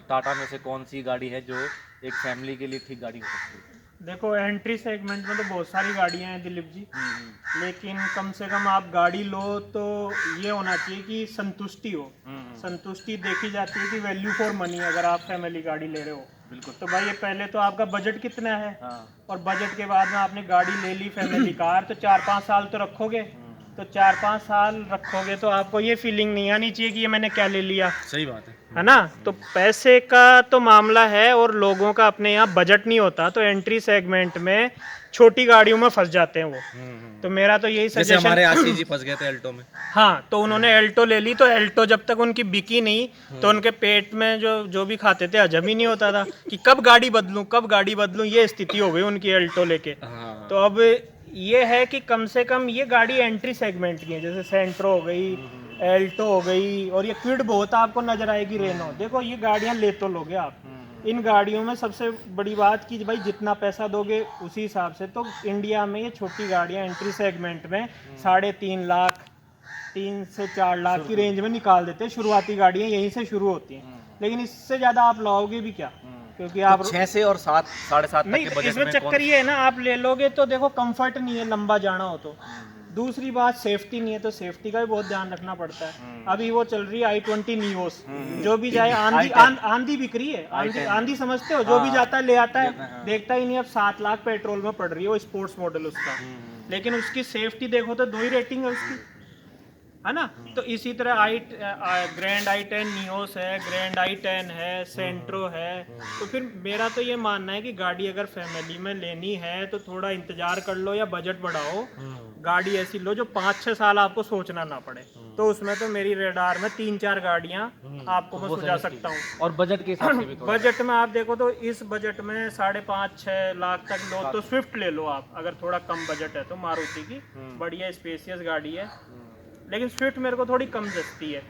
टाटा में से कौन सी गाड़ी है जो एक फैमिली के लिए ठीक गाड़ी हो सकती है? देखो एंट्री सेगमेंट में तो बहुत सारी गाड़ियां हैं दिलीप जी, हम्म लेकिन कम से कम आप गाड़ी लो तो ये होना चाहिए कि संतुष्टि हो। हम्म, संतुष्टि देखी जाती है कि वैल्यू फॉर मनी, अगर आप फैमिली गाड़ी ले रहे हो बिल्कुल। तो भाई ये पहले तो आपका बजट कितना है, हाँ। और बजट के बाद में आपने गाड़ी ले ली फैमिली कार, तो 4-5 साल तो रखोगे। तो 4-5 साल रखोगे तो आपको ये फीलिंग नहीं आनी चाहिए कि ये मैंने क्या ले लिया, सही बात है ना। तो पैसे का तो मामला है और लोगों का अपने यहाँ बजट नहीं होता, तो एंट्री सेगमेंट में छोटी गाड़ियों में फंस जाते हैं वो। तो मेरा तो यही जैसे हमारे आशीष सजेशन जी फंस गए थे अल्टो में। हाँ, तो उन्होंने एल्टो ले ली, तो एल्टो जब तक उनकी बिकी नहीं तो उनके पेट में जो जो भी खाते थे हजम ही नहीं होता था कि कब गाड़ी बदलूं कब गाड़ी बदलूं, ये स्थिति हो गई उनकी एल्टो लेके। हाँ। तो अब ये है कि कम से कम ये गाड़ी एंट्री सेगमेंट की है, जैसे सेंट्रो हो गई, एल्टो हो गई, और ये क्विड बहुत आपको नजर आएगी, रेनो। देखो ये गाड़ियां ले तो लोगे आप, इन गाड़ियों में सबसे बड़ी बात कि भाई जितना पैसा दोगे उसी हिसाब से। तो इंडिया में ये छोटी गाड़ियां एंट्री सेगमेंट में 3.5 लाख 3 से 4 लाख की रेंज में निकाल देते हैं। शुरुआती गाड़ियां यहीं से शुरू होती हैं, लेकिन इससे ज़्यादा आप लाओगे भी क्या, क्योंकि आप 6 से और 7 7.5 तक नहीं, के बजट इसमें में चक्कर ये है ना, आप ले लोगे तो देखो कंफर्ट नहीं है लंबा जाना हो तो। दूसरी बात सेफ्टी नहीं है, तो सेफ्टी का भी बहुत ध्यान रखना पड़ता है। अभी वो चल रही है i20 नियोस, जो भी जाए आंधी आंधी बिक रही है, आंधी समझते हो, जो भी जाता है ले आता है, देखता ही नहीं। अब 7 लाख पेट्रोल में पड़ रही है वो स्पोर्ट्स मॉडल उसका, लेकिन उसकी सेफ्टी देखो तो 2 ही रेटिंग है उसकी, है ना। तो इसी तरह ग्रैंड i10 नियोस है, ग्रैंड i10 है, सेंट्रो है। तो फिर मेरा तो ये मानना है कि गाड़ी अगर फैमिली में लेनी है तो थोड़ा इंतजार कर लो या बजट बढ़ाओ, गाड़ी ऐसी लो जो 5-6 साल आपको सोचना ना पड़े। तो उसमें तो मेरी रेडार में 3-4 गाड़ियां आपको मैं सुझा सकता हूँ। और बजट के हिसाब से भी थोड़ा बजट में आप देखो तो इस बजट में 5.5-6 लाख तक लो तो स्विफ्ट ले लो आप, अगर थोड़ा कम बजट है तो। मारुति की बढ़िया स्पेसियस गाड़ी है, लेकिन स्विफ्ट मेरे को थोड़ी कम जचती है,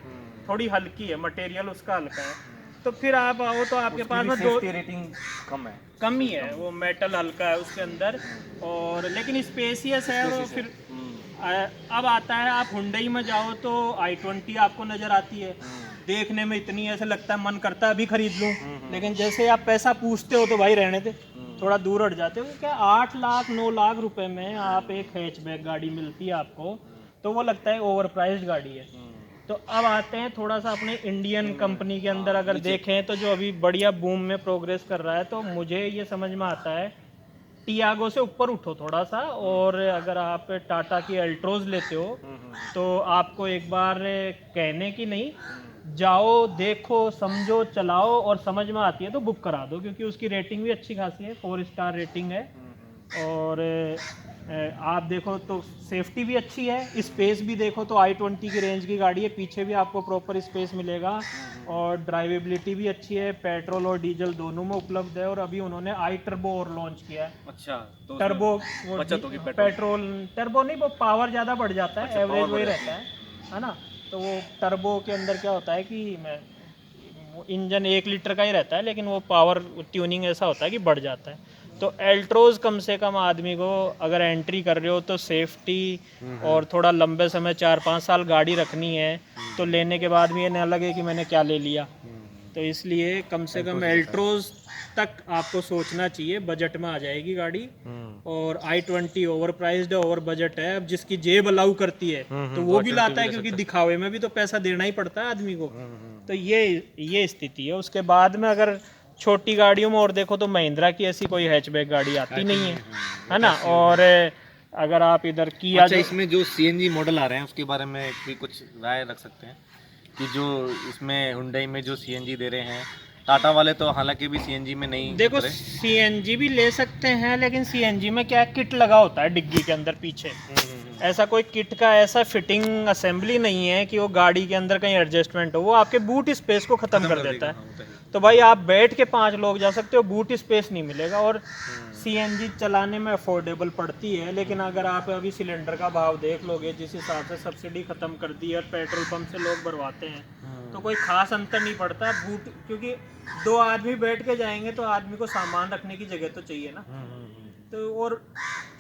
थोड़ी हल्की है, मटेरियल उसका हल्का है। तो फिर आप आओ तो आपके पास में दो रेटिंग कम है। कम ही है, वो मेटल हल्का है उसके अंदर, और लेकिन स्पेसियस है। और फिर अब आता है, आप हुंडई में जाओ तो i20 आपको नजर आती है, देखने में इतनी ऐसे लगता है मन करता है अभी खरीद लूं, लेकिन जैसे आप पैसा पूछते हो तो भाई रहने दे, थोड़ा दूर हट जाते हो। क्या 8 लाख 9 लाख रुपए में आप एक हैचबैक गाड़ी मिलती है आपको, तो वो लगता है ओवर प्राइस्ड गाड़ी है। तो अब आते हैं थोड़ा सा अपने इंडियन कंपनी के अंदर, अगर देखें तो जो अभी बढ़िया बूम में प्रोग्रेस कर रहा है, तो मुझे ये समझ में आता है टियागो से ऊपर उठो थोड़ा सा, और अगर आप टाटा की अल्ट्रोज लेते हो तो आपको एक बार कहने की नहीं, जाओ देखो समझो चलाओ और समझ में आती है तो बुक करा दो, क्योंकि उसकी रेटिंग भी अच्छी खासी है, 4 स्टार रेटिंग है। और आप देखो तो सेफ्टी भी अच्छी है, स्पेस भी देखो तो i20 की रेंज की गाड़ी है, पीछे भी आपको प्रॉपर स्पेस मिलेगा, और ड्राइवेबिलिटी भी अच्छी है, पेट्रोल और डीजल दोनों में उपलब्ध है। और अभी उन्होंने आई टर्बो और लॉन्च किया है। अच्छा, तो टर्बो बचत होगी पेट्रोल टर्बो नहीं, वो पावर ज़्यादा बढ़ जाता है, अच्छा, एवरेज power वही बढ़ रहता है ना। तो वो टर्बो के अंदर क्या होता है कि इंजन 1 लीटर का ही रहता है, लेकिन वो पावर ट्यूनिंग ऐसा होता है कि बढ़ जाता है। तो एल्ट्रोज कम से कम आदमी को अगर एंट्री कर रहे हो तो सेफ्टी और थोड़ा लंबे समय 4-5 साल गाड़ी रखनी है, तो लेने के बाद भी ये ना लगे कि मैंने क्या ले लिया। तो इसलिए कम से कम एल्ट्रोज तक आपको सोचना चाहिए, बजट में आ जाएगी गाड़ी। और i20 ओवर प्राइस्ड है, ओवर बजट है, अब जिसकी जेब अलाउ करती है तो वो भी लाता है, क्योंकि दिखावे में भी तो पैसा देना ही पड़ता है आदमी को। तो ये स्थिति है। उसके बाद में अगर छोटी गाड़ियों में और देखो तो महिंद्रा की ऐसी कोई हैचबैक गाड़ी आती नहीं है ना। और अगर आप इधर किया अच्छा, इसमें जो सीएनजी मॉडल आ रहे हैं उसके बारे में भी कुछ राय रख सकते हैं कि जो इसमें हुंडई में जो सीएनजी दे रहे हैं, टाटा वाले तो हालांकि भी सीएनजी में नहीं देखो उतरे। सीएनजी भी ले सकते हैं, लेकिन सीएनजी में क्या किट लगा होता है डिग्गी के अंदर पीछे, ऐसा कोई किट का ऐसा फिटिंग असेंबली नहीं है कि वो गाड़ी के अंदर कहीं एडजस्टमेंट हो, वो आपके बूट स्पेस को खत्म कर देता है। तो भाई आप बैठ के 5 लोग जा सकते हो, बूट स्पेस नहीं मिलेगा। और सीएनजी चलाने में अफोर्डेबल पड़ती है, लेकिन अगर आप अभी सिलेंडर का भाव देख लोगे, जिस हिसाब से सब्सिडी खत्म कर दी है और पेट्रोल पंप से लोग भरवाते हैं, तो कोई खास अंतर नहीं पड़ता बूट, क्योंकि 2 आदमी बैठ के जाएंगे तो आदमी को सामान रखने की जगह तो चाहिए ना। तो तो और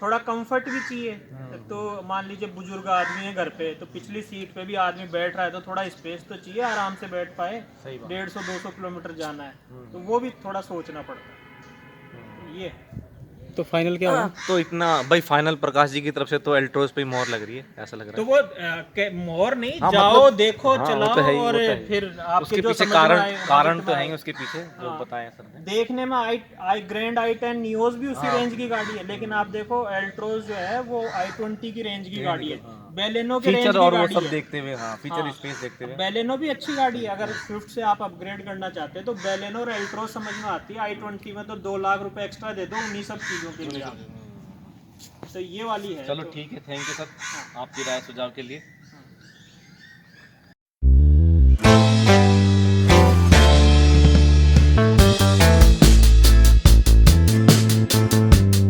थोड़ा कंफर्ट भी चाहिए। तो मान लीजिए बुजुर्ग आदमी है घर पे, तो पिछली सीट पे भी आदमी बैठ रहा है तो थोड़ा स्पेस तो चाहिए, आराम से बैठ पाए। सही बात। 150-200 किलोमीटर जाना है तो वो भी थोड़ा सोचना पड़ता है ये। तो फाइनल क्या होगा? तो इतना भाई फाइनल प्रकाश जी की तरफ से तो एल्ट्रोज पे ही मोहर लग रही है, ऐसा लग रहा तो है। वो मोहर नहीं, हाँ, जाओ मतलब- देखो हाँ, वो चलाओ तो है ही, वो और तो है ही। फिर आपके उसके जो पीछे समझ में कारण आए, कारण बजट तो में है ही आए। उसके पीछे जो हाँ। बताया सर ने। देखने में आई ग्रैंड i10 नियोज भी उसी हाँ। रेंज की गाड़ी है, लेकिन आप देखो एल्ट्रोज जो है वो i20 की रेंज की गाड़ी है, हाँ। बेलेनो के रेंज फीचर की और वो गाड़ी सब है। देखते हुए, हाँ फीचर हाँ। स्पेस देखते हुए। बेलेनो भी अच्छी गाड़ी है, अगर स्विफ्ट से आप अपग्रेड करना चाहते हैं तो बेलेनो और एल्ट्रोज समझ में आती है। i20 में तो 2 लाख रुपए एक्स्ट्रा दे दो उन्हीं सब चीज़ों के लिए आप। तो ये वाली है। चलो तो ठीक है, थैंक यू सर आपकी राय सुझाव के लिए।